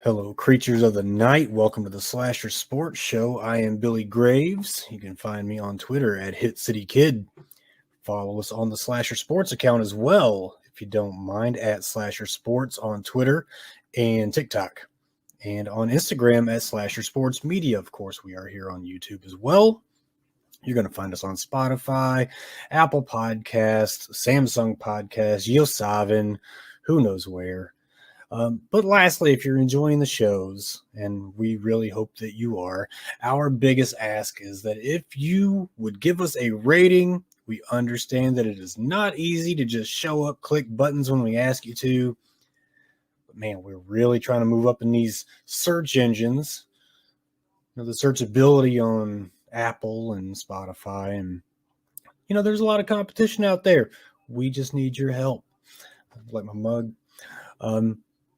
Hello, creatures of the night. Welcome to the Slasher Sports Show. I am Billy Graves. You can find me on Twitter at Hit City Kid. Follow us on the Slasher Sports account as well, if you don't mind, at Slasher Sports on Twitter and TikTok. And on Instagram at Slasher Sports Media. Of course, we are here on YouTube as well. You're going to find us on Spotify, Apple Podcasts, Samsung Podcasts, Yosavin, who knows where. But lastly, if you're enjoying the shows, and we really hope that you are, our biggest ask is that if you would give us a rating. We understand that it is not easy to just show up, click buttons when we ask you to. But man, we're really trying to move up in these search engines. The searchability on Apple and Spotify, and there's a lot of competition out there. We just need your help. Like my mug.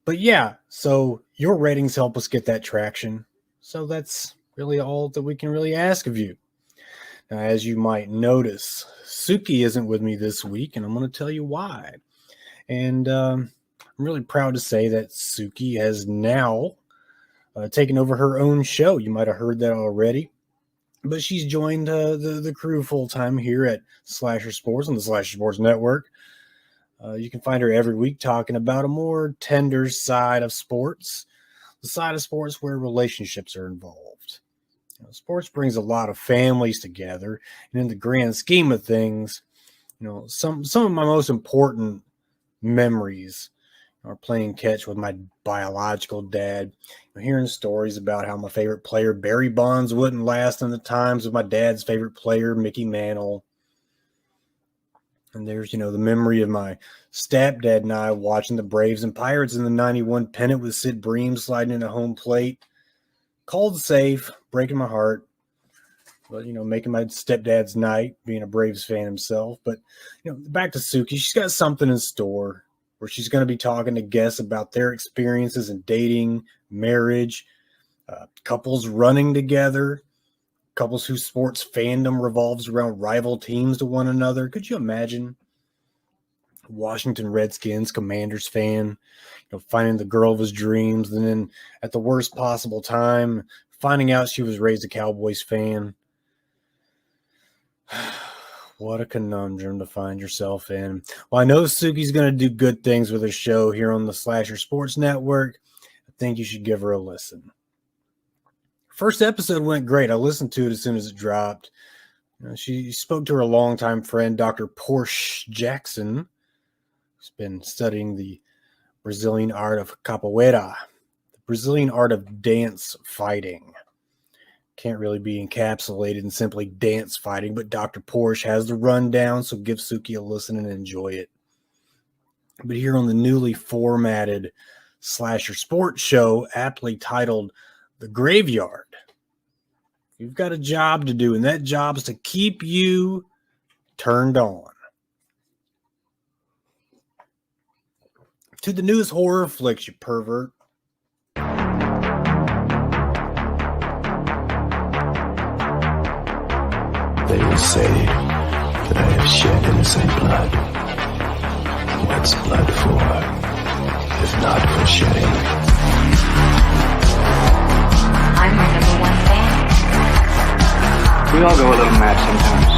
But yeah, so your ratings help us get that traction. So that's really all that we can really ask of you. Now, as you might notice, Suki isn't with me this week, and I'm going to tell you why. And I'm really proud to say that Suki has now taken over her own show. You might have heard that already. But she's joined the crew full-time here at Slasher Sports on the Slasher Sports Network. You can find her every week talking about a more tender side of sports, the side of sports where relationships are involved. Sports brings a lot of families together, and in the grand scheme of things, some of my most important memories are playing catch with my biological dad, hearing stories about how my favorite player, Barry Bonds, wouldn't last in the times of my dad's favorite player, Mickey Mantle. And there's, the memory of my stepdad and I watching the Braves and Pirates in the 91 pennant with Sid Bream sliding into home plate. Called safe, breaking my heart. But, making my stepdad's night, being a Braves fan himself. But, back to Suki. She's got something in store where she's going to be talking to guests about their experiences in dating, marriage, couples running together, couples whose sports fandom revolves around rival teams to one another. Could you imagine Washington Redskins Commanders fan, finding the girl of his dreams, and then at the worst possible time, finding out she was raised a Cowboys fan? What a conundrum to find yourself in. Well, I know Suki's going to do good things with her show here on the Slasher Sports Network. I think you should give her a listen. First episode went great. I listened to it as soon as it dropped. She spoke to her longtime friend, Dr. Porsche Jackson, who's been studying the Brazilian art of capoeira, the Brazilian art of dance fighting. Can't really be encapsulated in simply dance fighting, but Dr. Porsche has the rundown, so give Suki a listen and enjoy it. But here on the newly formatted Slasher Sports Show, aptly titled The Graveyard, you've got a job to do, and that job is to keep you turned on to the newest horror flicks, you pervert. They will say that I have shed innocent blood. What's blood for, if not for shedding? I'm your number one fan. We all go a little mad sometimes.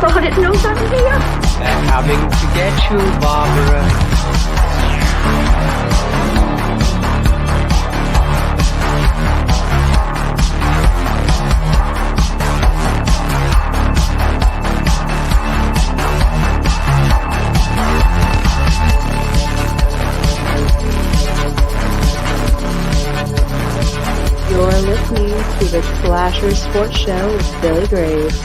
Oh, it knows I'm here. They're coming to get you, Barbara. You're listening to the Slasher Sports Show with Billy Graves.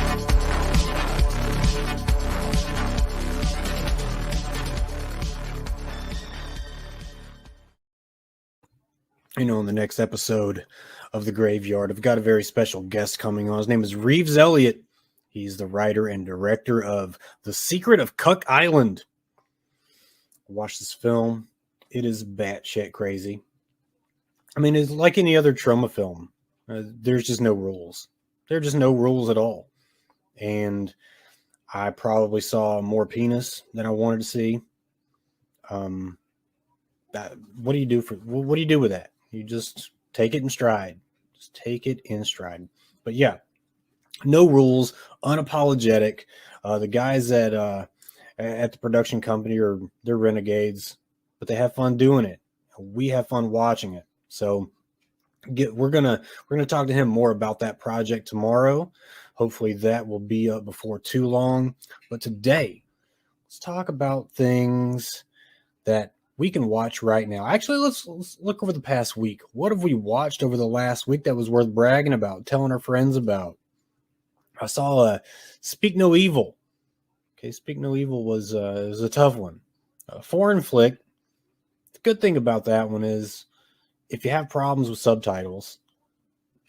In the next episode of The Graveyard, I've got a very special guest coming on. His name is Reeves Elliott. He's the writer and director of The Secret of Cuck Island. Watch this film. It is batshit crazy. I mean, it's like any other trauma film. There's just no rules. There are just no rules at all. And I probably saw more penis than I wanted to see. what do you do what do you do with that? You just take it in stride. Just take it in stride. But yeah, no rules, unapologetic. The guys at the production company they're renegades, but they have fun doing it. We have fun watching it. So we're gonna talk to him more about that project tomorrow. Hopefully that will be up before too long. But today, let's talk about things that we can watch right now. Actually, let's look over the past week. What have we watched over the last week that was worth bragging about, telling our friends about? I saw Speak No Evil. Okay, Speak No Evil was a tough one. A foreign flick. The good thing about that one is if you have problems with subtitles,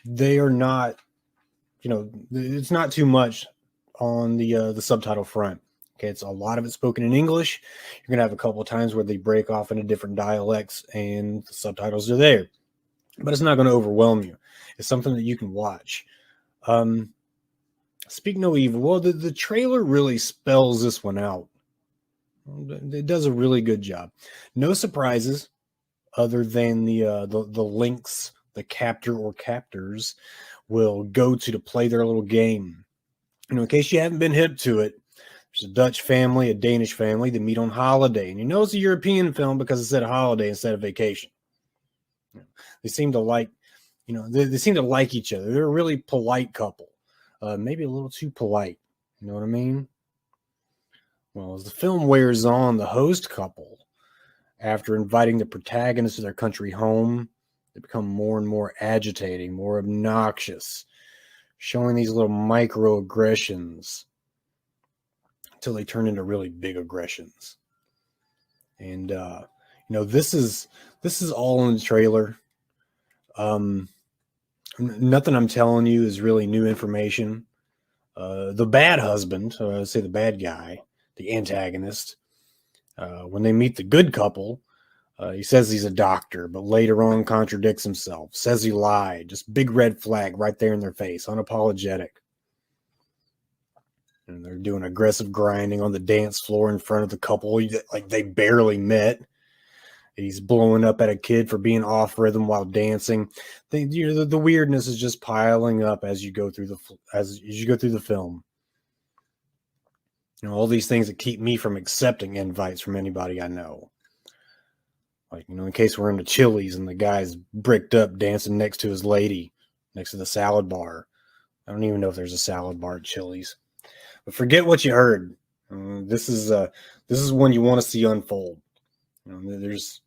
they are not, it's not too much on the subtitle front. Okay, it's a lot of it spoken in English. You're gonna have a couple of times where they break off into different dialects and the subtitles are there, but it's not going to overwhelm you. It's something that you can watch. Speak No Evil. Well, the trailer really spells this one out. It does a really good job. No surprises other than the links the captor or captors will go to play their little game. In case you haven't been hip to it, there's a Dutch family, a Danish family that meet on holiday. And it's a European film because it said holiday instead of vacation. They seem to like, they seem to like each other. They're a really polite couple. Maybe a little too polite. You know what I mean? Well, as the film wears on, the host couple, after inviting the protagonist to their country home, they become more and more agitating, more obnoxious, showing these little microaggressions until they turn into really big aggressions. And this is all in the trailer. Nothing I'm telling you is really new information. The bad husband, say the bad guy, the antagonist, when they meet the good couple, he says he's a doctor, but later on contradicts himself, says he lied. Just big red flag right there in their face, unapologetic. And they're doing aggressive grinding on the dance floor in front of the couple, like they barely met. He's blowing up at a kid for being off rhythm while dancing. The weirdness is just piling up as you go through the film. All these things that keep me from accepting invites from anybody I know. Like, in case we're in the Chili's and the guy's bricked up dancing next to his lady, next to the salad bar. I don't even know if there's a salad bar at Chili's. But forget what you heard. This is one you want to see unfold. There's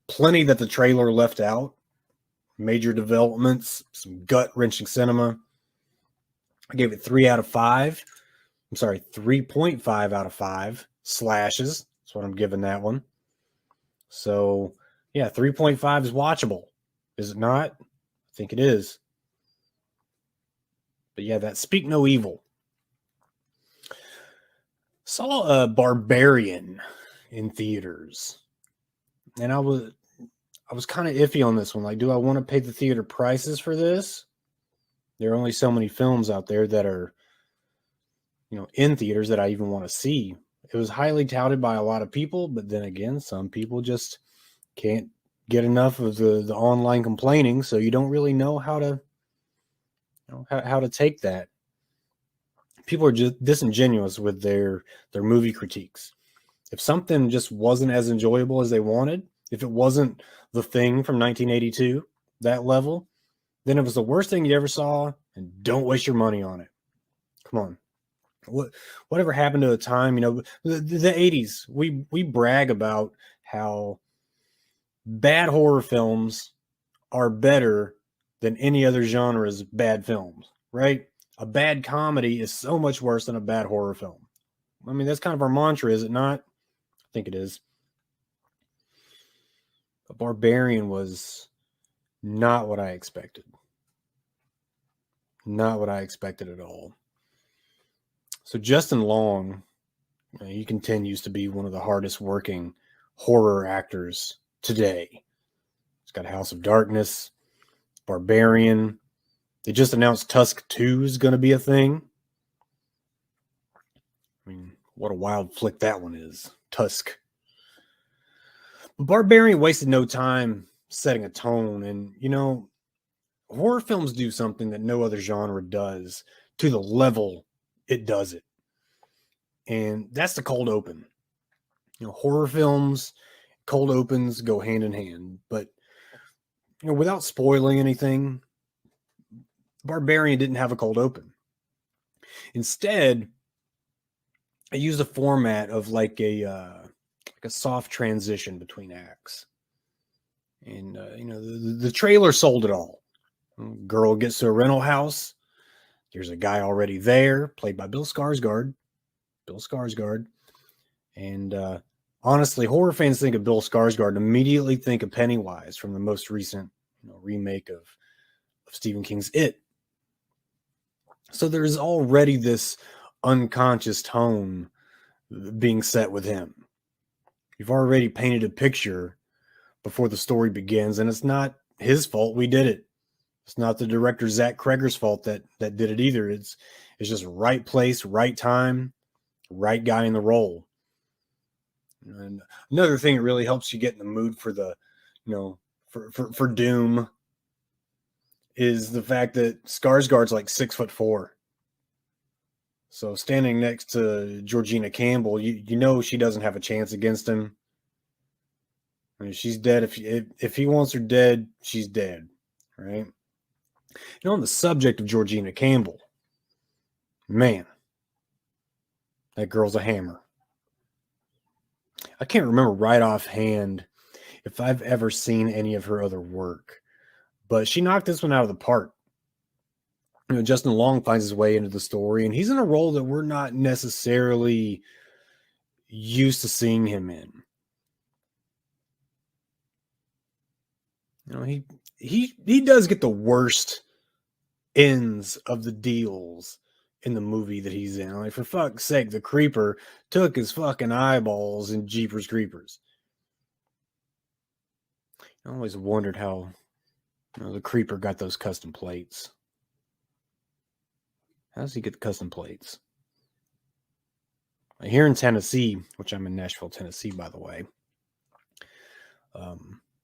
plenty that the trailer left out. Major developments, some gut-wrenching cinema. I gave it 3 out of 5. I'm sorry, 3.5 out of 5 slashes. That's what I'm giving that one. So, yeah, 3.5 is watchable. Is it not? I think it is. But yeah, that Speak No Evil. Saw a Barbarian in theaters. And I was kind of iffy on this one. Like, do I want to pay the theater prices for this? There are only so many films out there that are, in theaters that I even want to see. It was highly touted by a lot of people, but then again, some people just can't get enough of the online complaining, so you don't really know how to how to take that. People are just disingenuous with their movie critiques. If something just wasn't as enjoyable as they wanted, if it wasn't The Thing from 1982, that level, then it was the worst thing you ever saw, and don't waste your money on it. Come on. Whatever happened to a time, the 80s, we brag about how bad horror films are better than any other genre's bad films, right? A bad comedy is so much worse than a bad horror film. I mean, that's kind of our mantra, is it not? I think it is. But Barbarian was not what I expected. Not what I expected at all. So Justin Long, he continues to be one of the hardest working horror actors today. He's got House of Darkness, Barbarian. They just announced Tusk 2 is going to be a thing. I mean, what a wild flick that one is. Tusk. Barbarian wasted no time setting a tone, and horror films do something that no other genre does to the level it does it, and that's the cold open. Horror films, cold opens go hand in hand, but without spoiling anything, Barbarian didn't have a cold open. Instead, I used a format of like a soft transition between acts, and the trailer sold it all. Girl gets to a rental house. There's a guy already there, played by Bill Skarsgård. And honestly, horror fans think of Bill Skarsgård and immediately think of Pennywise from the most recent remake of Stephen King's It. So there's already this unconscious tone being set with him. You've already painted a picture before the story begins, and it's not his fault we did it. It's not the director Zach Kreger's fault that did it either. It's just right place, right time, right guy in the role. And another thing that really helps you get in the mood for the, for Doom is the fact that Skarsgård's like 6'4". So standing next to Georgina Campbell, you know she doesn't have a chance against him. I mean, she's dead. If he wants her dead, she's dead, right? On the subject of Georgina Campbell, man, that girl's a hammer. I can't remember right offhand if I've ever seen any of her other work, but she knocked this one out of the park. Justin Long finds his way into the story, and he's in a role that we're not necessarily used to seeing him in. He does get the worst ends of the deals in the movie that he's in. Like, for fuck's sake, the Creeper took his fucking eyeballs in Jeepers Creepers. I always wondered how the Creeper got those custom plates. How does he get the custom plates? Here in Tennessee, which I'm in Nashville, Tennessee, by the way,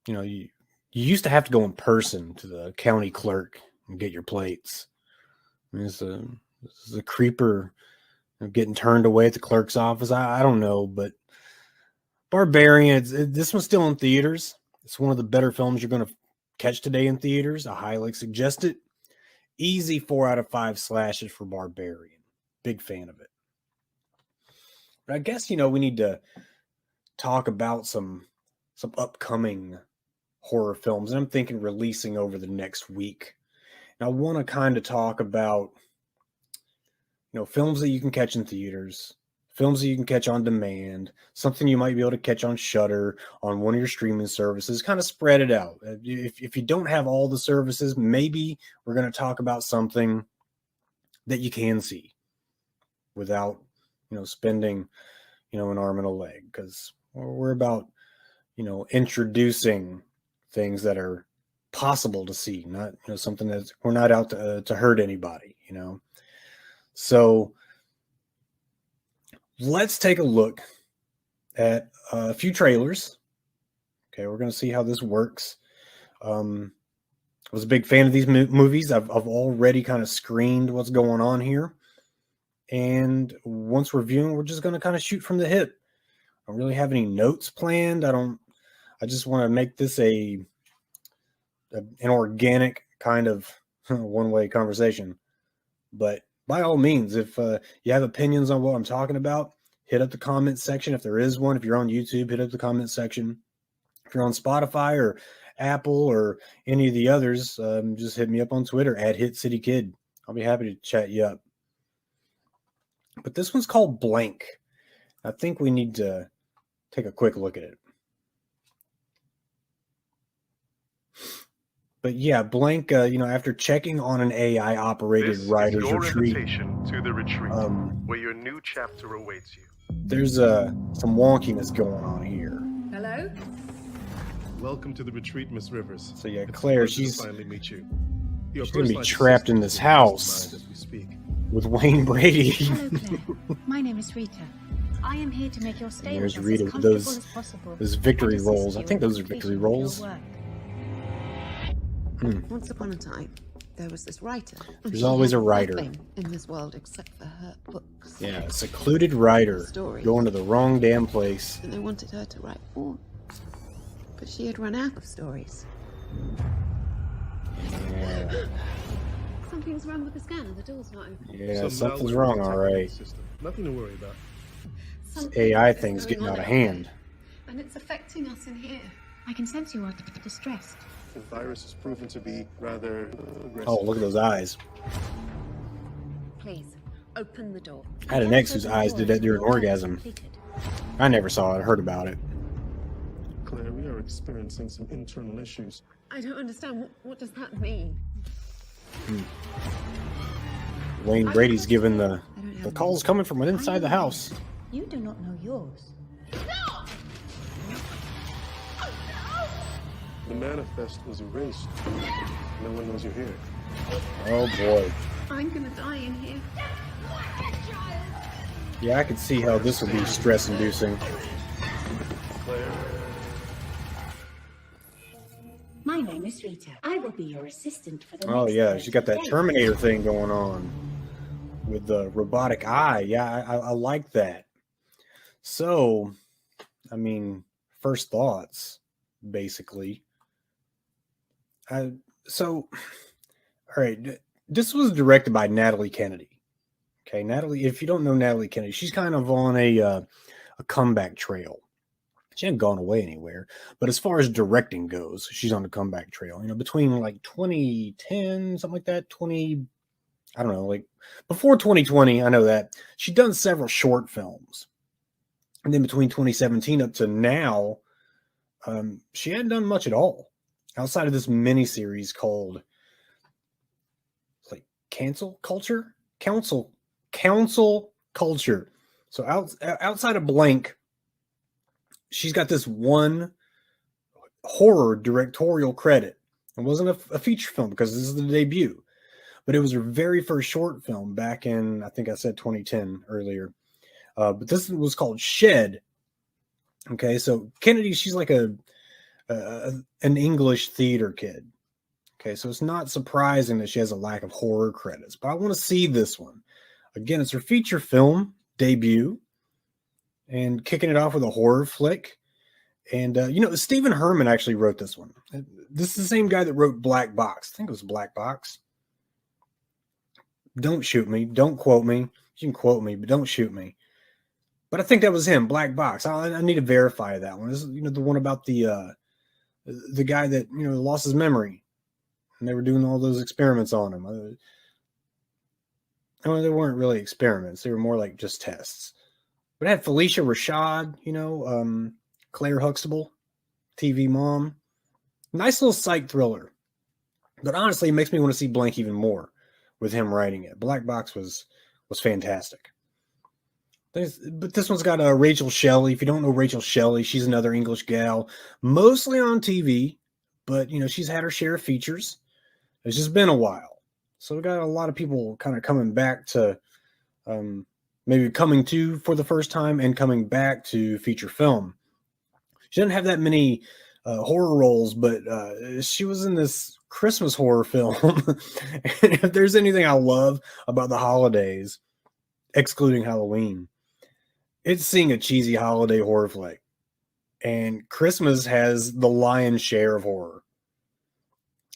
you used to have to go in person to the county clerk and get your plates. This is a Creeper getting turned away at the clerk's office. I don't know, but Barbarian, this one's still in theaters. It's one of the better films you're going to catch today in theaters. I highly suggest it. Easy 4 out of 5 slashes for Barbarian. Big fan of it. But I guess, we need to talk about some upcoming horror films, and I'm thinking releasing over the next week. And I want to kind of talk about, films that you can catch in theaters, films that you can catch on demand, something you might be able to catch on Shudder, on one of your streaming services, kind of spread it out. If you don't have all the services, maybe we're going to talk about something that you can see without, spending, an arm and a leg, because we're about, introducing things that are possible to see, not something that we're not out to hurt anybody. So let's take a look at a few trailers. Okay, we're going to see how this works. I was a big fan of these movies. I've already kind of screened what's going on here, and once reviewing, we're just going to kind of shoot from the hip. I don't really have any notes planned. I just want to make this an organic kind of one-way conversation. But by all means, if you have opinions on what I'm talking about, hit up the comment section. If there is one, if you're on YouTube, hit up the comment section. If you're on Spotify or Apple or any of the others, just hit me up on Twitter at HitCityKid. I'll be happy to chat you up. But this one's called Blank. I think we need to take a quick look at it. But yeah, Blank, after checking on an AI-operated writer's retreat, to the retreat, where your new chapter awaits you. There's some wonkiness going on here. Hello? Welcome to the retreat, Miss Rivers. So yeah, Claire, she's finally meet you. She's going to be trapped in this house with Wayne Brady. Hello, Claire. My name is Rita. I am here to make your stay There's with us Rita as with comfortable as possible. those victory And assist rolls. I you think in those are completion victory of your rolls. work. Once upon a time, there was this writer. and There's she always had a writer. nothing in this world except for her books. Yeah, a secluded writer Stories. going to the wrong damn place. And they wanted her to write more. But she had run out of stories. Yeah, Something's wrong with the scanner. The door's not open. yeah, Some something's malware wrong, is all attacking right. the system. Nothing to worry about. This AI thing's getting out of hand. And it's affecting us in here. I can sense you are distressed. The virus has proven to be rather aggressive. Oh, look at those eyes. Please, open the door. I had an ex whose eyes did that during orgasm. I never saw it, heard about it. Claire, we are experiencing some internal issues. I don't understand. What does that mean? Wayne Brady's giving the calls coming from inside the house. You do not know yours. The manifest was erased. No one knows you're here. Oh boy. I'm gonna die in here. Yeah, I could see how this would be stress-inducing. Claire, My name is Rita. I will be your assistant for the Oh next yeah, 30 she got that days. Terminator thing going on with the robotic eye. Yeah, I like that. So, I mean, first thoughts, basically. All right, this was directed by Natalie Kennedy. Okay, Natalie, if you don't know Natalie Kennedy, she's kind of on a comeback trail. She hasn't gone away anywhere, but as far as directing goes, she's on the comeback trail. You know, between like 2010, something like that, I don't know, like before 2020, I know that she'd done several short films, and then between 2017 up to now, she hadn't done much at all outside of this miniseries called like Council Culture. So outside of Blank, she's got this one horror directorial credit. It wasn't a feature film because this is the debut, but it was her very first short film back in, I think I said 2010 earlier. But this was called Shed. Okay, so Kennedy, she's like an English theater kid. Okay, so it's not surprising that she has a lack of horror credits, but I want to see this one. Again, it's her feature film debut and kicking it off with a horror flick. And, Stephen Herman actually wrote this one. This is the same guy that wrote Black Box. I think it was Black Box. Don't shoot me. Don't quote me. You can quote me, but don't shoot me. But I think that was him, Black Box. I need to verify that one. This is, the one about the guy that, lost his memory. And they were doing all those experiments on him. They weren't really experiments. They were more like just tests. But it had Felicia Rashad, Claire Huxtable, TV mom. Nice little psych thriller. But honestly, it makes me want to see Blank even more with him writing it. Black Box was fantastic. But this one's got Rachel Shelley. If you don't know Rachel Shelley, she's another English gal, mostly on TV, but she's had her share of features. It's just been a while, so we got a lot of people kind of coming back to, maybe coming to for the first time and coming back to feature film. She doesn't have that many horror roles, but she was in this Christmas horror film. And if there's anything I love about the holidays, excluding Halloween, it's seeing a cheesy holiday horror flick. And Christmas has the lion's share of horror.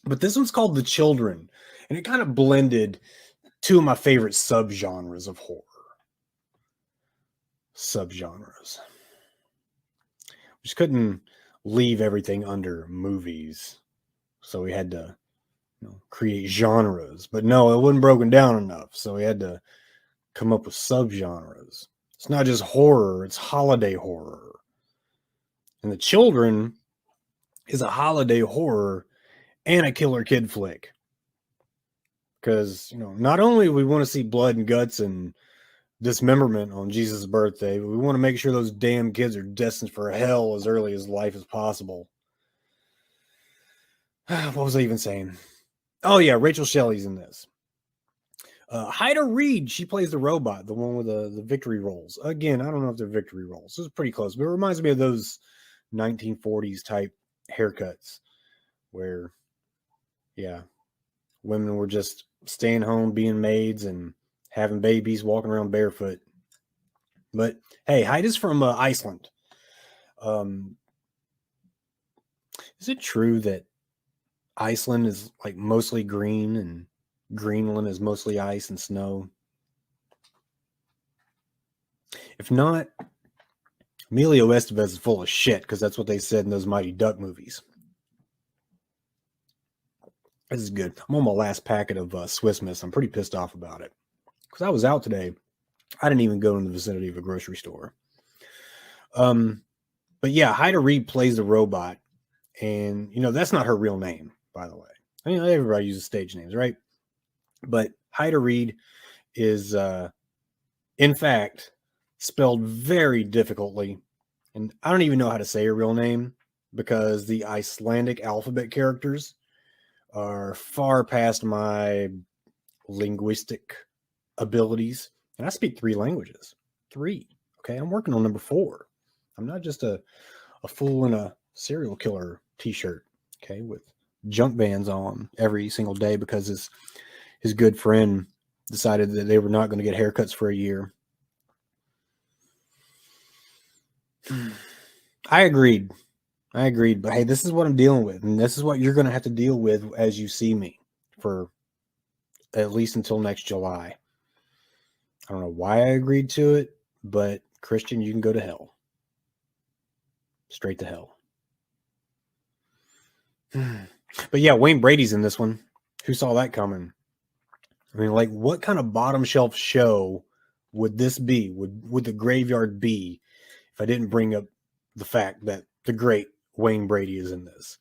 But this one's called The Children, and it kind of blended two of my favorite subgenres of horror. Subgenres. We just couldn't leave everything under movies, so we had to create genres. But no, it wasn't broken down enough, so we had to come up with subgenres. It's not just horror, it's holiday horror. And The Children is a holiday horror and a killer kid flick. Because, not only we want to see blood and guts and dismemberment on Jesus' birthday, but we want to make sure those damn kids are destined for hell as early as life as possible. What was I even saying? Oh, yeah, Rachel Shelley's in this. Hyder Reed, she plays the robot, the one with the victory rolls. Again, I don't know if they're victory rolls. This is pretty close, but it reminds me of those 1940s type haircuts where, yeah, women were just staying home, being maids, and having babies, walking around barefoot. But hey, Heida's from Iceland. Is it true that Iceland is like mostly green and Greenland is mostly ice and snow? If not, Emilio Estevez is full of shit, because that's what they said in those Mighty Duck movies. This is good. I'm on my last packet of Swiss Miss. I'm pretty pissed off about it, because I was out today. I didn't even go in the vicinity of a grocery store. But yeah, Hyder Reed plays the robot, and that's not her real name, by the way. I mean, everybody uses stage names, right? But Hyder Reed is, in fact, spelled very difficultly, and I don't even know how to say her real name, because the Icelandic alphabet characters are far past my linguistic abilities. And I speak 3 languages. 3. Okay, I'm working on number 4. I'm not just a fool in a serial killer t-shirt, okay, with junk bands on every single day because his good friend decided that they were not going to get haircuts for a year. I agreed. But hey, this is what I'm dealing with. And this is what you're going to have to deal with as you see me for at least until next July. I don't know why I agreed to it, but Christian, you can go to hell. Straight to hell. But yeah, Wayne Brady's in this one. Who saw that coming? I mean, like, what kind of bottom shelf show would this be? Would the Graveyard be if I didn't bring up the fact that the great Wayne Brady is in this?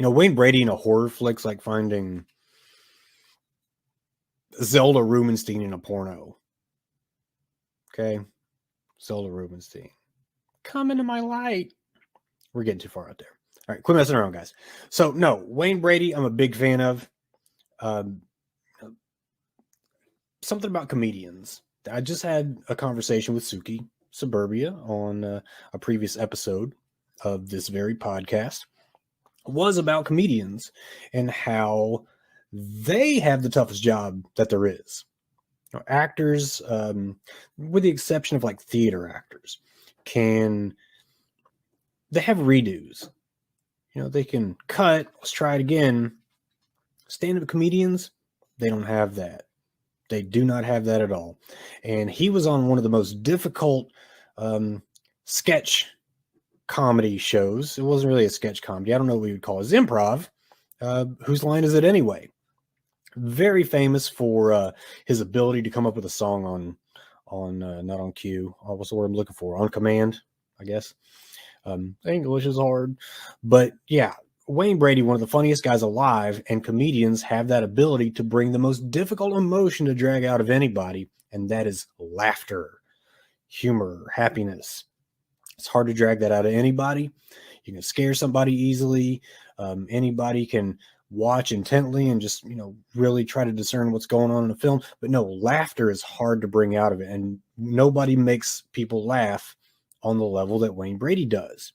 Wayne Brady in a horror flick's like finding Zelda Rubinstein in a porno. Okay? Zelda Rubinstein. Come into my light. We're getting too far out there. All right, quit messing around, guys. So, no, Wayne Brady, I'm a big fan of. Something about comedians. I just had a conversation with Suki Suburbia on a previous episode of this very podcast. It was about comedians and how they have the toughest job that there is. Actors, with the exception of like theater actors, they have redos. They can cut, let's try it again. Stand-up comedians, they don't have that. They do not have that at all. And he was on one of the most difficult sketch comedy shows. It wasn't really a sketch comedy. I don't know what we would call it. It's improv. Whose Line Is It Anyway? Very famous for his ability to come up with a song on not on cue. What's the word I'm looking for? On command, I guess. English is hard. But yeah, Wayne Brady, one of the funniest guys alive, and comedians have that ability to bring the most difficult emotion to drag out of anybody, and that is laughter, humor, happiness. It's hard to drag that out of anybody. You can scare somebody easily. Anybody can watch intently and just, really try to discern what's going on in a film. But no, laughter is hard to bring out of it, and nobody makes people laugh on the level that Wayne Brady does.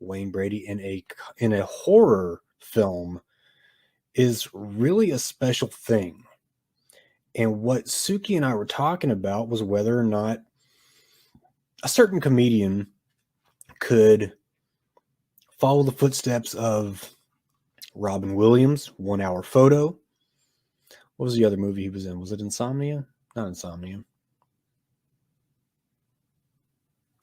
Wayne Brady in a horror film is really a special thing. And what Suki and I were talking about was whether or not a certain comedian could follow the footsteps of Robin Williams, 1 Hour Photo. What was the other movie he was in? Was it Insomnia? Not Insomnia.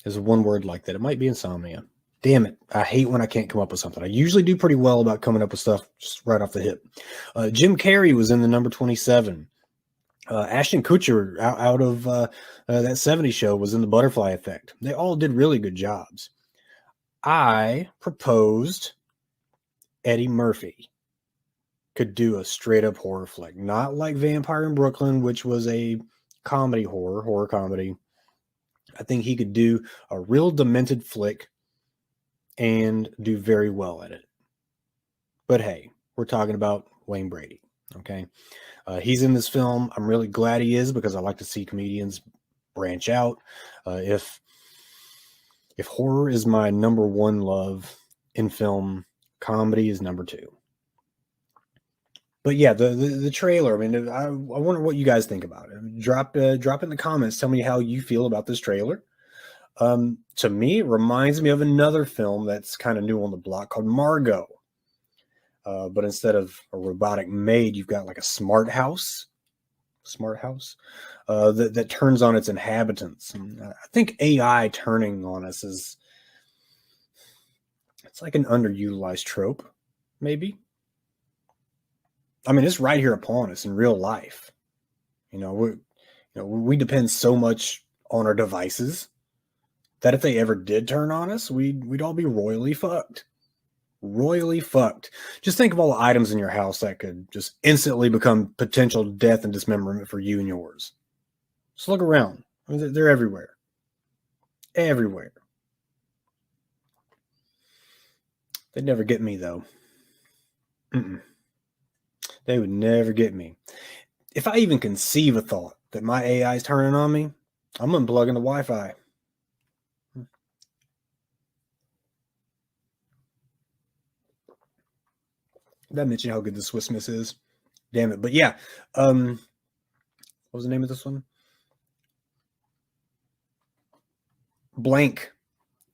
There's one word like that. It might be Insomnia. Damn it. I hate when I can't come up with something. I usually do pretty well about coming up with stuff just right off the hip. Jim Carrey was in the number 27. Ashton Kutcher out of that 70s show was in the Butterfly Effect. They all did really good jobs. I proposed Eddie Murphy could do a straight up horror flick, not like Vampire in Brooklyn, which was a comedy horror comedy. I think he could do a real demented flick and do very well at it. But hey, we're talking about Wayne Brady. Okay. He's in this film. I'm really glad he is because I like to see comedians branch out. If horror is my number one love in film, comedy is number two. But yeah, the trailer. I mean, I wonder what you guys think about it. Drop in the comments. Tell me how you feel about this trailer. To me, it reminds me of another film that's kind of new on the block called Margot. But instead of a robotic maid, you've got like a smart house that turns on its inhabitants. And I think AI turning on us it's like an underutilized trope, maybe. I mean, it's right here upon us in real life. We depend so much on our devices that if they ever did turn on us, we'd all be royally fucked. Royally fucked. Just think of all the items in your house that could just instantly become potential death and dismemberment for you and yours. Just look around. I mean, they're everywhere. Everywhere. They'd never get me, though. They would never get me. If I even conceive a thought that my AI is turning on me, I'm unplugging the Wi-Fi. Did I mention how good the Swiss Miss is? Damn it. But yeah. What was the name of this one? Blank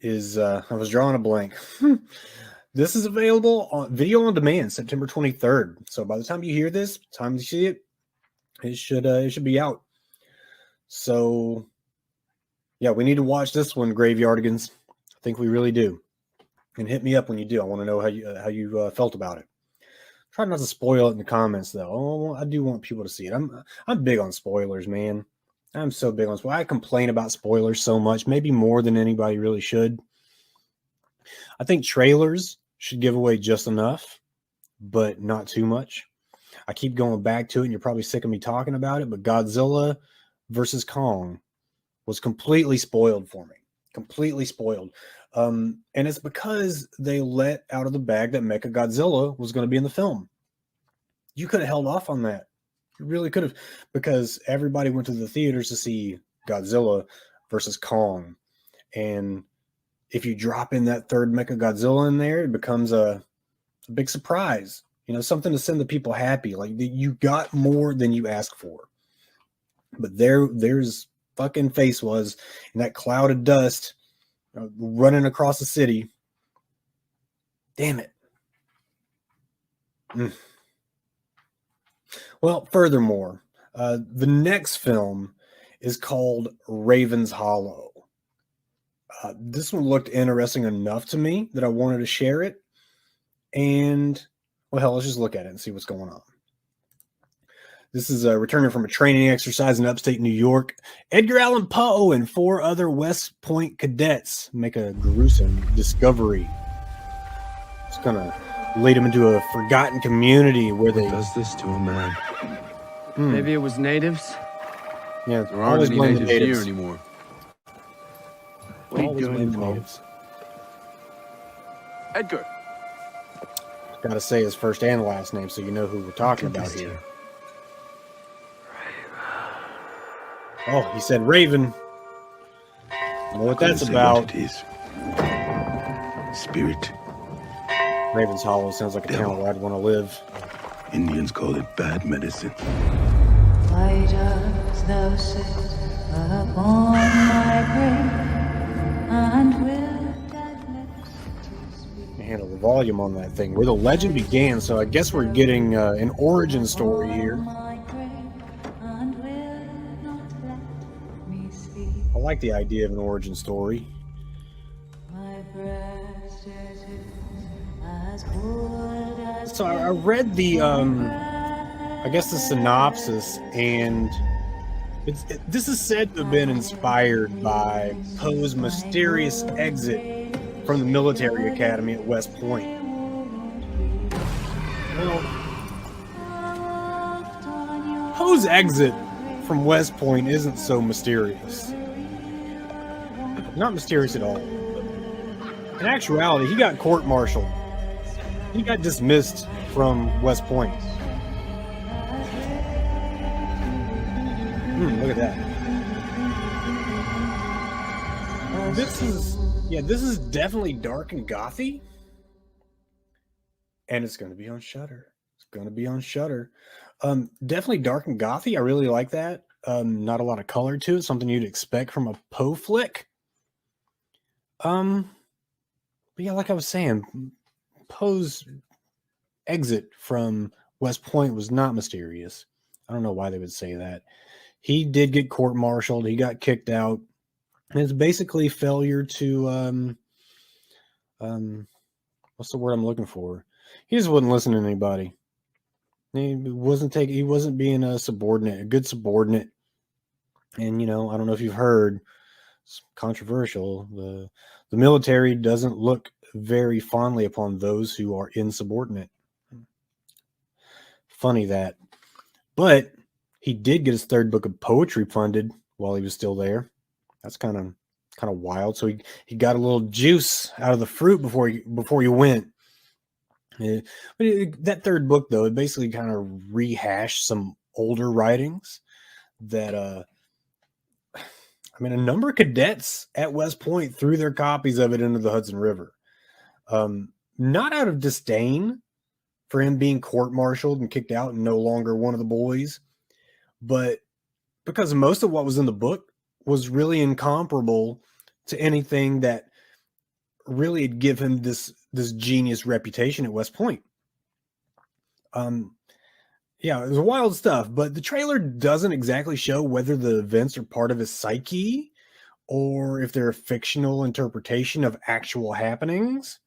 is, I was drawing a blank. This is available on video on demand, September 23rd. So by the time you hear this, time to see it, it should be out. So yeah, we need to watch this one, Graveyardigans. I think we really do. And hit me up when you do. I want to know how you felt about it. Try not to spoil it in the comments, though. Oh, I do want people to see it. I'm big on spoilers, man. I'm so big on spoilers. I complain about spoilers so much, maybe more than anybody really should. I think trailers should give away just enough, but not too much. I keep going back to it, and you're probably sick of me talking about it, but Godzilla versus Kong was completely spoiled for me. Completely spoiled. And it's because they let out of the bag that Mechagodzilla was going to be in the film. You could have held off on that. You really could have, because everybody went to the theaters to see Godzilla versus Kong. And if you drop in that third Mechagodzilla in there, it becomes a big surprise. Something to send the people happy. Like, you got more than you asked for. But there's fucking face was in that cloud of dust running across the city. Damn it. Well, furthermore, the next film is called Raven's Hollow. This one looked interesting enough to me that I wanted to share it. And, well, hell, let's just look at it and see what's going on. This is returning from a training exercise in upstate New York. Edgar Allan Poe and 4 other West Point cadets make a gruesome discovery. It's going to lead them into a forgotten community where they... Who does this to a man? Maybe it was natives? Yeah, There aren't any natives here anymore. What are you Always doing, blame the Poe? natives. Edgar! Got to say his first and last name so you know who we're talking about here. Oh, he said Raven. I know what that's about. What it is. Spirit. Raven's Hollow sounds like a town where I'd want to live. Indians call it bad medicine. Why does thou sit upon my grave, and will that next speak? Handle the volume on that thing. Where the legend began, so I guess we're getting an origin story here. I like the idea of an origin story. So I read the, I guess the synopsis, and this is said to have been inspired by Poe's mysterious exit from the military academy at West Point. Well, Poe's exit from West Point isn't so mysterious. Not mysterious at all. In actuality, he got court-martialed. He got dismissed from West Point. Look at that. This is definitely dark and gothy. And it's going to be on Shudder. Definitely dark and gothy. I really like that. Not a lot of color to it. Something you'd expect from a Poe flick. But yeah, like I was saying, Poe's exit from West Point was not mysterious. I don't know why they would say that. He did get court-martialed. He got kicked out. And it's basically failure to what's the word I'm looking for? He just wouldn't listen to anybody. He wasn't being a good subordinate. And I don't know if you've heard, it's controversial. The military doesn't look very fondly upon those who are insubordinate. Funny that. But he did get his third book of poetry funded while he was still there. That's kind of wild. So he got a little juice out of the fruit before he went. Yeah. But that third book, though, it basically kind of rehashed some older writings that a number of cadets at West Point threw their copies of it into the Hudson River. Not out of disdain for him being court-martialed and kicked out and no longer one of the boys, but because most of what was in the book was really incomparable to anything that really had given him this genius reputation at West Point. Yeah, it was wild stuff, but the trailer doesn't exactly show whether the events are part of his psyche or if they're a fictional interpretation of actual happenings.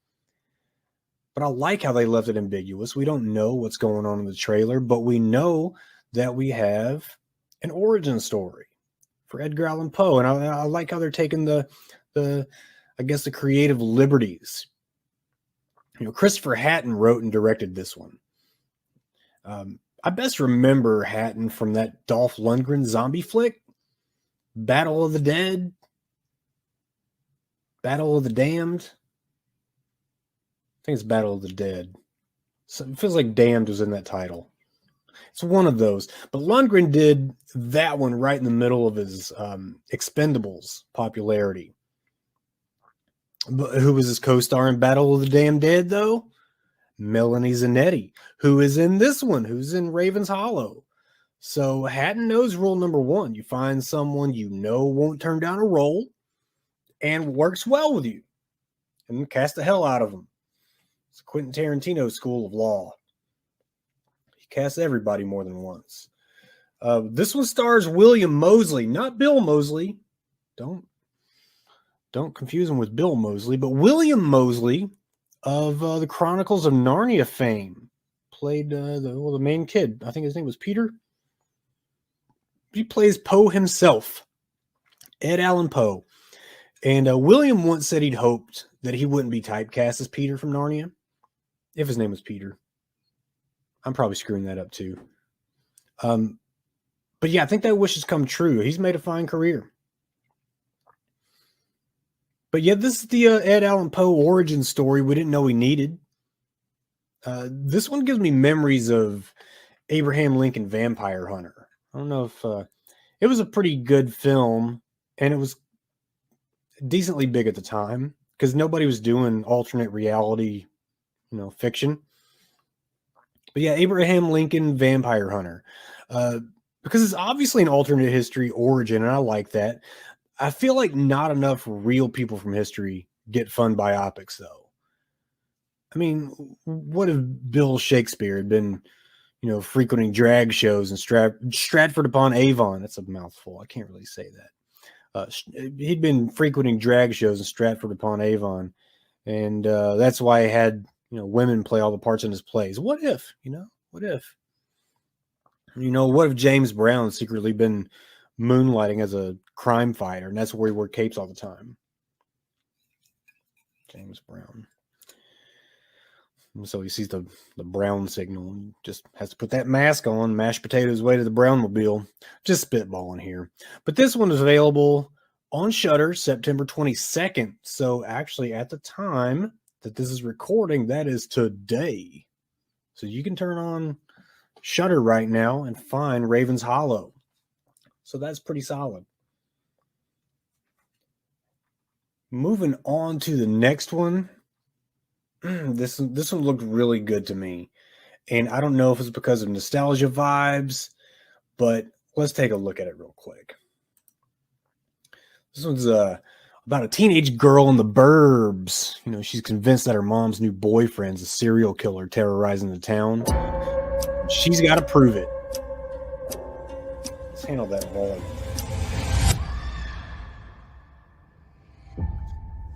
But I like how they left it ambiguous. We don't know what's going on in the trailer, but we know that we have an origin story for Edgar Allan Poe. And I like how they're taking the creative liberties. Christopher Hatton wrote and directed this one. I best remember Hatton from that Dolph Lundgren zombie flick, Battle of the Dead, Battle of the Damned. I think it's Battle of the Dead. So it feels like Damned was in that title. It's one of those. But Lundgren did that one right in the middle of his Expendables popularity. But who was his co-star in Battle of the Damn Dead, though? Melanie Zanetti, who is in this one, who's in Raven's Hollow. So Hatton knows rule number one. You find someone won't turn down a role and works well with you. And cast the hell out of them. It's Quentin Tarantino's school of law. He casts everybody more than once. This one stars William Moseley, not Bill Moseley. Don't confuse him with Bill Moseley, but William Moseley of the Chronicles of Narnia fame. Played the main kid. I think his name was Peter. He plays Poe himself, Ed Allan Poe. And William once said he'd hoped that he wouldn't be typecast as Peter from Narnia, if his name was Peter. I'm probably screwing that up too. But yeah, I think that wish has come true. He's made a fine career. But yeah, this is the Ed Allan Poe origin story we didn't know we needed. This one gives me memories of Abraham Lincoln Vampire Hunter. I don't know if it was a pretty good film, and it was decently big at the time because nobody was doing alternate reality, fiction. But yeah, Abraham Lincoln Vampire Hunter, because it's obviously an alternate history origin, and I like that. I feel like not enough real people from history get fun biopics, though. I mean, what if Bill Shakespeare had been, frequenting drag shows in Stratford upon Avon? That's a mouthful. I can't really say that. He'd been frequenting drag shows in Stratford upon Avon, and that's why he had, women play all the parts in his plays. What if, what if? What if James Brown secretly been moonlighting as a crime fighter, and that's where he wore capes all the time? James Brown. And so he sees the brown signal and just has to put that mask on, mashed potatoes way to the Brownmobile. Just spitballing here. But this one is available on Shudder September 22nd. So actually at the time that this is recording, that is today. So you can turn on Shudder right now and find Raven's Hollow. So that's pretty solid. Moving on to the next one. This one looked really good to me. And I don't know if it's because of nostalgia vibes, but let's take a look at it real quick. This one's about a teenage girl in the burbs. You know, she's convinced that her mom's new boyfriend's a serial killer terrorizing the town. She's got to prove it. Let's handle that volume.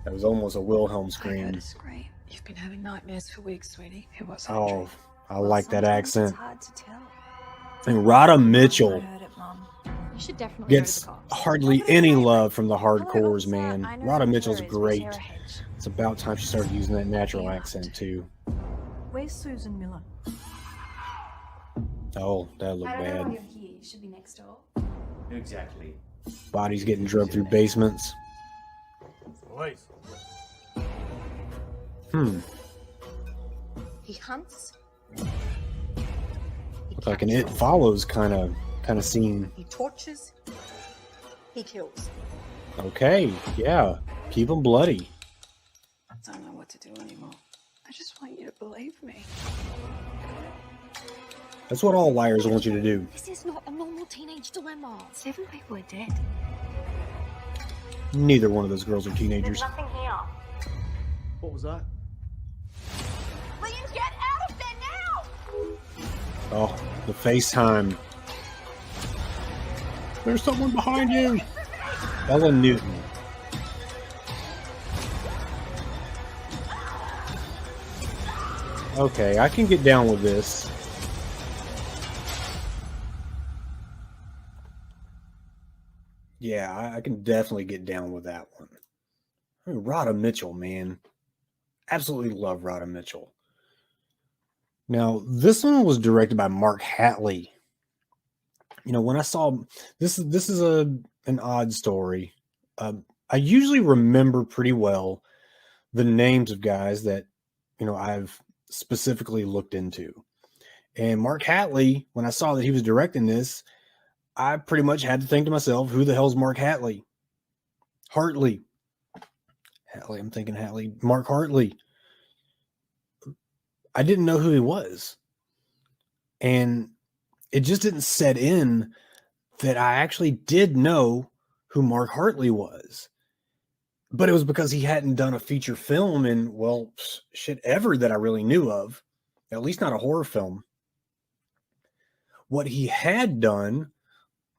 That was almost a Wilhelm scream. It's great. You've been having nightmares for weeks, sweetie. Who was Oh, I like that accent. It's hard to tell. And Rhoda Mitchell I heard it, Mum. You should definitely gets hardly any love from the hardcores, man. Rhoda Mitchell's great. It's about time she started using that natural accent, too. Where's Susan Miller? Oh, that looked bad. You're here. You should be next door. Exactly. Bodies getting drugged through basements. He hunts. Looks like an It Follows kind of scene. He tortures. He kills. Okay, yeah. Keep them bloody. I don't know what to do anymore. I just want you to believe me. That's what all liars want you to do. This is not a normal teenage dilemma. 7 people are dead. Neither one of those girls are teenagers. Nothing here. What was that? Liam, get out of there now! Oh, the FaceTime. There's someone behind you. Ellen Newton. Okay, I can get down with this. Yeah, I can definitely get down with that one. I mean, Rhoda Mitchell, man. Absolutely love Rhoda Mitchell. Now, this one was directed by Mark Hatley. You know, when I saw this is an odd story. I usually remember pretty well the names of guys that, you know, I've specifically looked into. And Mark Hatley, when I saw that he was directing this, I pretty much had to think to myself, who the hell's Mark Hatley? Hartley. I'm thinking Hatley. Mark Hartley. I didn't know who he was. And it just didn't set in that I actually did know who Mark Hartley was. But it was because he hadn't done a feature film in, well, shit ever that I really knew of. At least not a horror film. What he had done,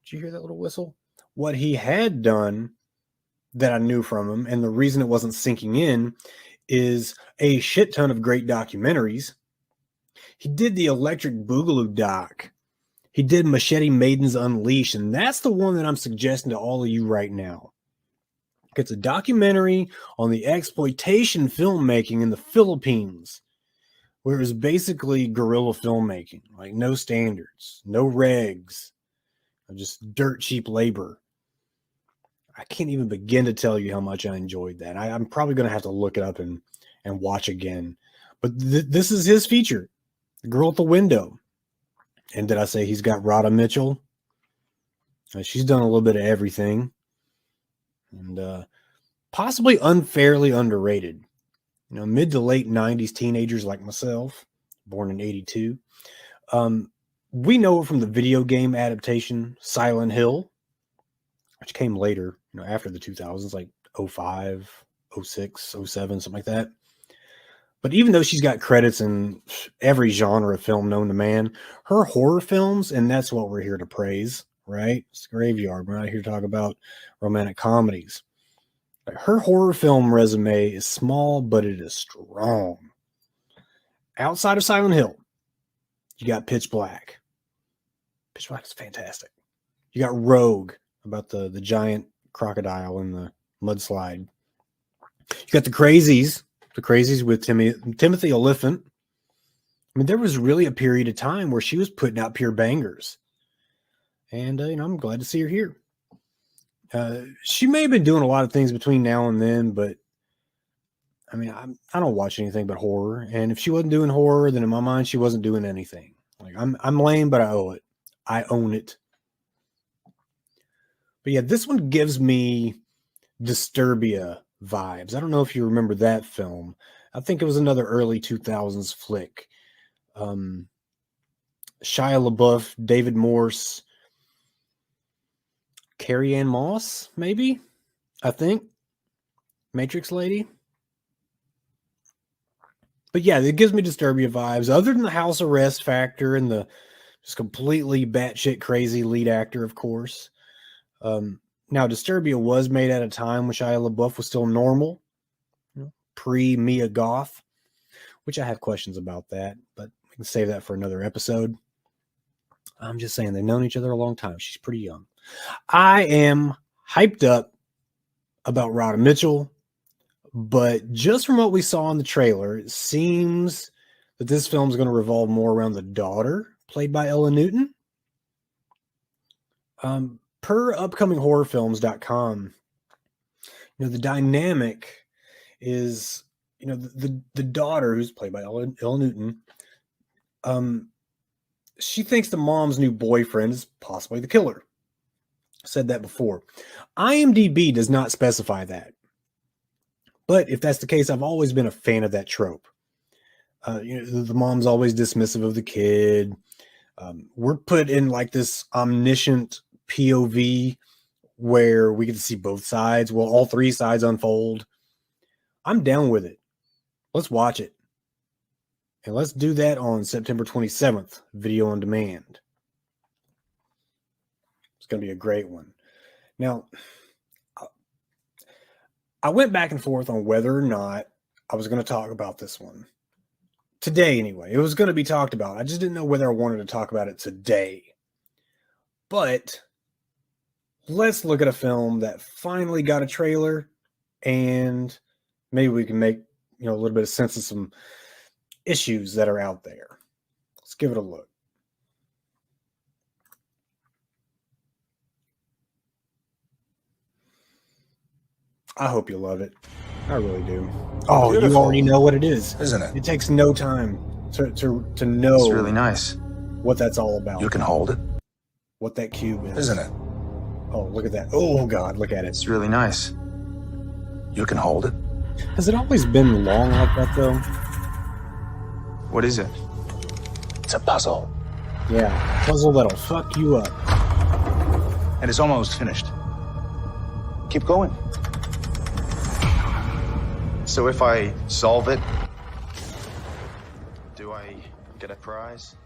did you hear that little whistle? What he had done that I knew from him, and the reason it wasn't sinking in, is a shit ton of great documentaries. He did the Electric Boogaloo doc. He did Machete Maidens Unleashed, and that's the one that I'm suggesting to all of you right now. It's a documentary on the exploitation filmmaking in the Philippines, where it was basically guerrilla filmmaking, like no standards, no regs, just dirt cheap labor. I can't even begin to tell you how much I enjoyed that. I'm probably going to have to look it up and watch again. But this is his feature, The Girl at the Window. And did I say he's got Rhoda Mitchell? She's done a little bit of everything. And possibly unfairly underrated. You know, mid to late 90s teenagers like myself, born in 82. We know it from the video game adaptation Silent Hill, which came later, you know, after the 2000s, like 05, 06, 07, something like that. But even though she's got credits in every genre of film known to man, her horror films, and that's what we're here to praise, right? It's the Graveyard. We're not here to talk about romantic comedies. Her horror film resume is small, but it is strong. Outside of Silent Hill, you got Pitch Black. Pitch Black is fantastic. You got Rogue, about the giant crocodile in the mudslide. You got the Crazies with Timothy Olyphant. I mean, there was really a period of time where she was putting out pure bangers. And, you know, I'm glad to see her here. She may have been doing a lot of things between now and then, but I mean, I don't watch anything but horror. And if she wasn't doing horror, then in my mind, she wasn't doing anything. Like I'm lame, but I owe it. I own it. But yeah, this one gives me Disturbia vibes. I don't know if you remember that film. I think it was another early 2000s flick. Shia LaBeouf, David Morse, Carrie Ann Moss, maybe? I think. Matrix Lady. But yeah, it gives me Disturbia vibes. Other than the house arrest factor and the just completely batshit crazy lead actor, of course. Now, Disturbia was made at a time when Shia LaBeouf was still normal, pre-Mia Goth, which I have questions about that, but we can save that for another episode. I'm just saying, they've known each other a long time. She's pretty young. I am hyped up about Rhoda Mitchell, but just from what we saw in the trailer, it seems that this film is going to revolve more around the daughter, played by Ella Newton. Per upcominghorrorfilms.com, the dynamic is, the daughter, who's played by Ella Newton, she thinks the mom's new boyfriend is possibly the killer. Said that before. IMDb does not specify that. But if that's the case, I've always been a fan of that trope. The mom's always dismissive of the kid. We're put in like this omniscient POV where we get to see both sides. Well, all three sides unfold. I'm down with it. Let's watch it. And let's do that on September 27th, video on demand. It's going to be a great one. Now, I went back and forth on whether or not I was going to talk about this one. Today, anyway. It was going to be talked about. I just didn't know whether I wanted to talk about it today. But let's look at a film that finally got a trailer, and maybe we can make a little bit of sense of some issues that are out there. Let's give it a look. I hope you love it. I really do. Oh, beautiful. You already know what it is, isn't it? It takes no time to know. It's really nice. What that's all about. You can hold it. What that cube is, isn't it? Oh, look at that. Oh God, look at it. It's really nice. You can hold it. Has it always been long like that though? What is it? It's a puzzle. Yeah, puzzle that'll fuck you up. And it's almost finished. Keep going. So if I solve it, do I get a prize?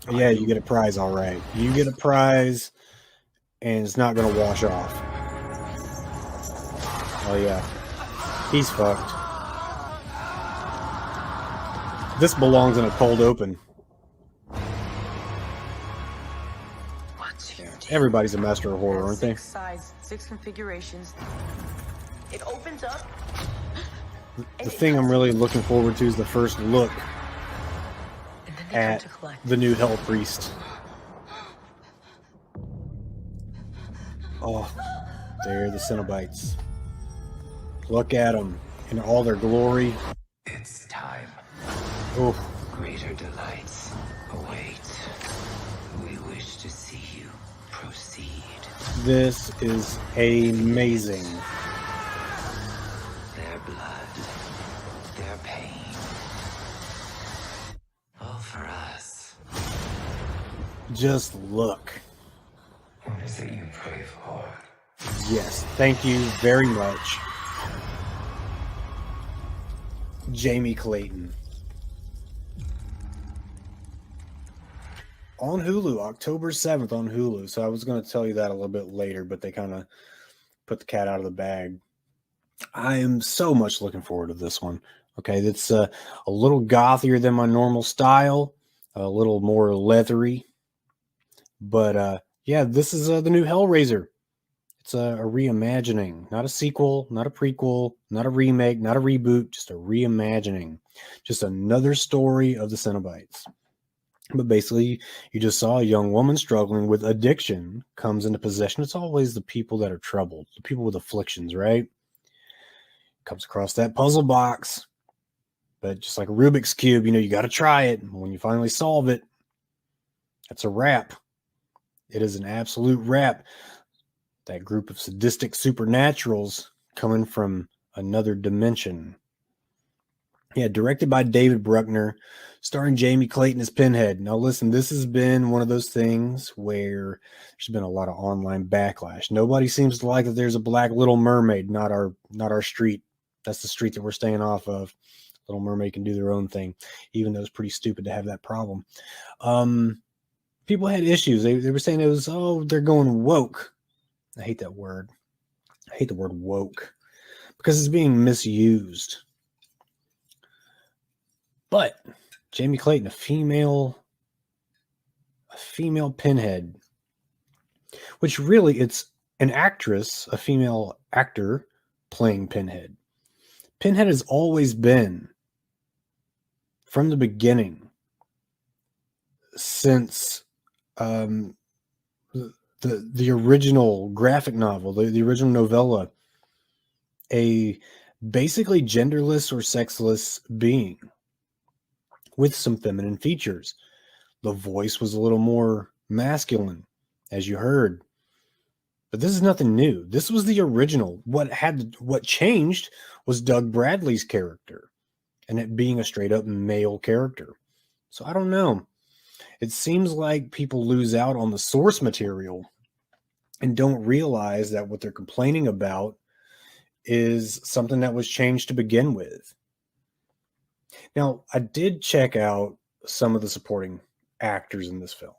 Yeah, you get a prize, all right. You get a prize, and it's not going to wash off. Oh, yeah. He's fucked. This belongs in a cold open. Everybody's a master of horror, aren't they? 6 sides, 6 configurations. It opens up. The thing I'm really looking forward to is the first look at the new Hell Priest. Oh, they're the Cenobites. Look at them in all their glory. It's time. Oh. Greater delights await. We wish to see you proceed. This is amazing. Their blood, their pain, all for us. Just look. What is it you pray for? Yes, thank you very much, Jamie Clayton. On Hulu, October 7th on Hulu. So I was going to tell you that a little bit later, but they kind of put the cat out of the bag. I am so much looking forward to this one. Okay, it's a little gothier than my normal style, a little more leathery. But yeah, this is the new Hellraiser. It's a reimagining, not a sequel, not a prequel, not a remake, not a reboot, just a reimagining. Just another story of the Cenobites. But basically, you just saw a young woman struggling with addiction comes into possession. It's always the people that are troubled, the people with afflictions, right? Comes across that puzzle box. But just like a Rubik's Cube, you got to try it. When you finally solve it, that's a wrap. It is an absolute wrap. that group of sadistic supernaturals coming from another dimension. Yeah, directed by David Bruckner, starring Jamie Clayton as Pinhead. Now listen, this has been one of those things where there's been a lot of online backlash. Nobody seems to like that there's a black Little Mermaid, not our street. That's the street that we're staying off of. Little Mermaid can do their own thing, even though it's pretty stupid to have that problem. People had issues. They were saying it was, they're going woke. I hate that word. I hate the word woke because it's being misused. But Jamie Clayton, a female Pinhead, which really it's an actress, a female actor playing Pinhead. Pinhead has always been, from the beginning, since the original graphic novel, the original novella, a basically genderless or sexless being with some feminine features. The voice was a little more masculine, as you heard. But this is nothing new. This was the original. What changed was Doug Bradley's character and it being a straight up male character. So I don't know. It seems like people lose out on the source material and don't realize that what they're complaining about is something that was changed to begin with. Now, I did check out some of the supporting actors in this film.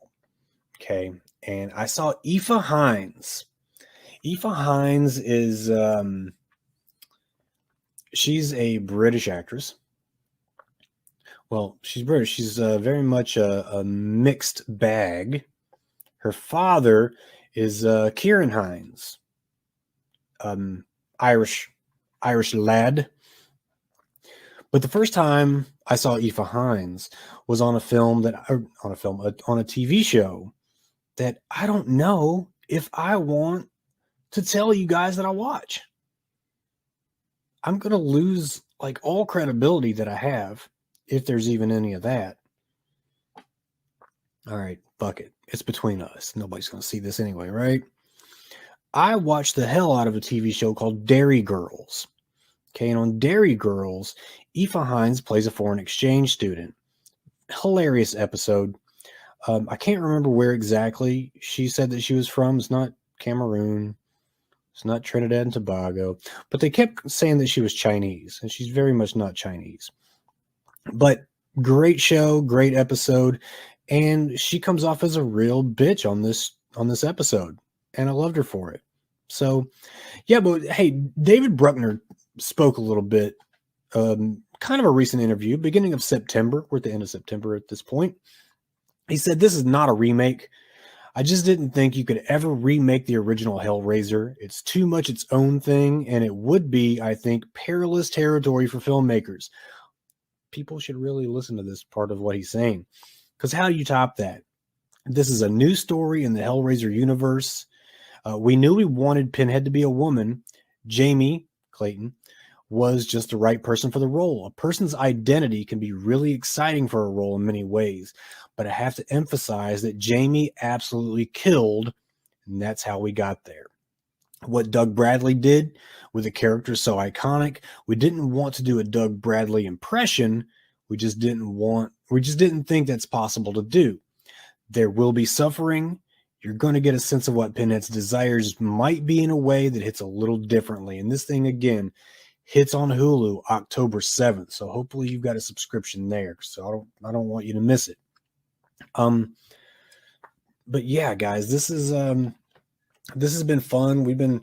Okay. And I saw Aoife Hines. Aoife Hines is, she's a British actress. Well, she's British. She's very much a mixed bag. Her father is Kieran Hines, Irish lad. But the first time I saw Aoife Hines was on a TV show that I don't know if I want to tell you guys that I watch. I'm going to lose like all credibility that I have, if there's even any of that. All right, fuck it. It's between us. Nobody's going to see this anyway, right? I watched the hell out of a TV show called Dairy Girls. Okay, and on Dairy Girls, Aoife Hines plays a foreign exchange student. Hilarious episode. I can't remember where exactly she said that she was from. It's not Cameroon. It's not Trinidad and Tobago. But they kept saying that she was Chinese, and she's very much not Chinese. But great show, great episode, and she comes off as a real bitch on this episode, and I loved her for it. So, yeah, but hey, David Bruckner spoke a little bit, kind of a recent interview, beginning of September. We're at the end of September at this point. He said, "This is not a remake. I just didn't think you could ever remake the original Hellraiser. It's too much its own thing, and it would be, I think, perilous territory for filmmakers." People should really listen to this part of what he's saying, because how do you top that? This is a new story in the Hellraiser universe. We knew we wanted Pinhead to be a woman. Jamie Clayton was just the right person for the role. A person's identity can be really exciting for a role in many ways, but I have to emphasize that Jamie absolutely killed, and that's how we got there. What Doug Bradley did with a character so iconic, we didn't want to do a Doug Bradley impression. We just didn't think that's possible to do. There will be suffering. You're going to get a sense of what Pinhead's desires might be in a way that hits a little differently. And this thing, again, hits on Hulu October 7th. So hopefully you've got a subscription there. So I don't want you to miss it. But yeah, guys, this has been fun. We've been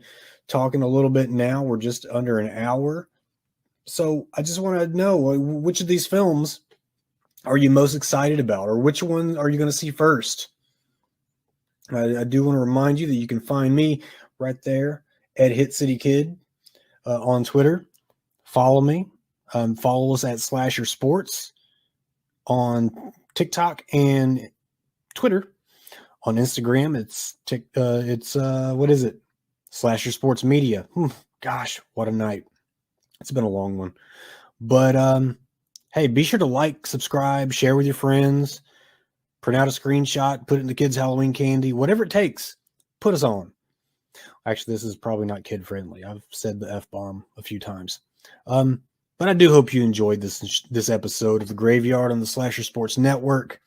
talking a little bit now. We're just under an hour. So I just want to know, which of these films are you most excited about, or which one are you going to see first? I do want to remind you that you can find me right there at Hit City Kid on Twitter. Follow me. Follow us at Slasher Sports on TikTok and Twitter. On Instagram, it's what is it? Slasher Sports Media. Gosh, what a night. It's been a long one. But hey, be sure to like, subscribe, share with your friends, print out a screenshot, put it in the kids' Halloween candy, whatever it takes, put us on. Actually, this is probably not kid friendly. I've said the F-bomb a few times. But I do hope you enjoyed this episode of The Graveyard on the Slasher Sports Network.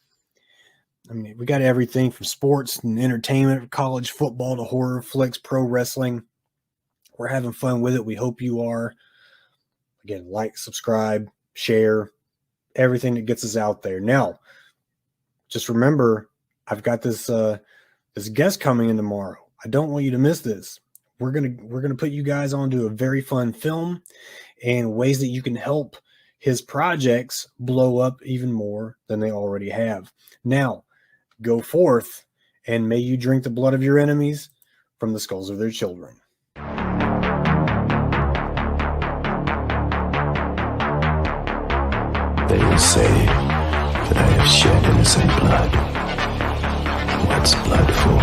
I mean, we got everything from sports and entertainment, college football to horror flicks, pro wrestling. We're having fun with it. We hope you are. Again, like, subscribe, share, everything that gets us out there. Now, just remember, I've got this guest coming in tomorrow. I don't want you to miss this. We're gonna put you guys onto a very fun film and ways that you can help his projects blow up even more than they already have. Now, go forth, and may you drink the blood of your enemies from the skulls of their children. They will say that I have shed innocent blood. What's blood for,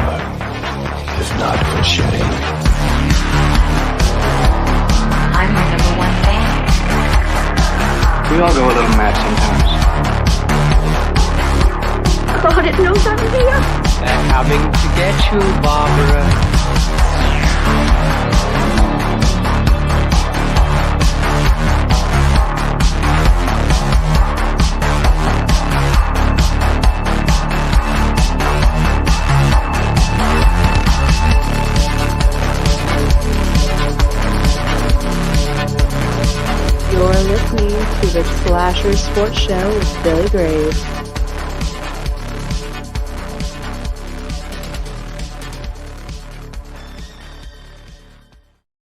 if not for shedding? I'm my number one fan. We all go a little mad sometimes. God, it knows I'm here. They're coming to get you, Barbara. You're listening to the Slasher Sports Show with Billy Graves.